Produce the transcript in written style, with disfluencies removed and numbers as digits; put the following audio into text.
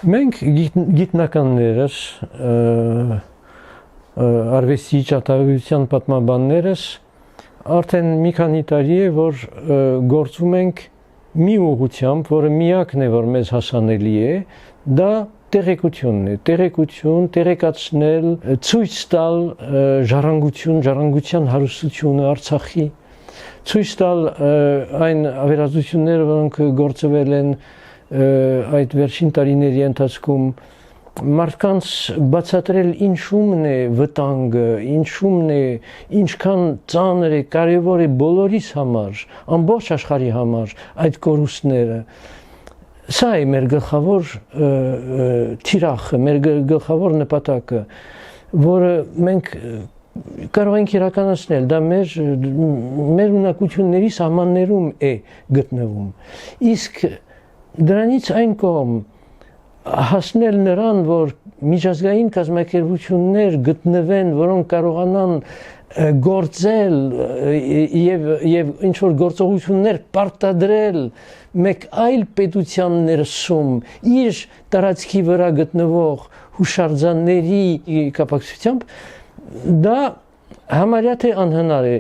Մենք գիտնականներս, արվեստի ճարտարապետության պատմաբաններս արդեն մի քանի տարի է, որ գործում ենք մի ուղղությամբ, որը միակն է, որ մեզ հասանելի է, դա տեղեկությունն է, տեղեկացնել, ցույց տալ ժառանգության հարստությունը Արցախի, ցույց տալ այն ավերածությունները, որոնք գործվել են այդ վերջին տարիների ընթացքում, մարդկանց բացատրել ինչումն է վտանգը, ինչումն է, ինչքան ծանր է, կարևոր է բոլորիս համար, ամբողջ աշխարհի համար այդ կորուստները։ Սա է մեր գլխավոր թիրախը, մեր գլխավոր նպատակը, որը մենք կարող ենք իրականացնել, դա մեր ունակությունների սահմաններում է գտնվում։ Իսկ դրանից այն կողմ հասնել նրան, որ միջազգային կազմակերպություններ գտնվեն, որոնք կարողանան գործել եւ ինչ որ գործողություններ պարտադրել մեկ այլ պետության ներսում իր տարածքի վրա գտնվող հուշարձանների կապակցությամբ, դա համարյա թե անհնար է։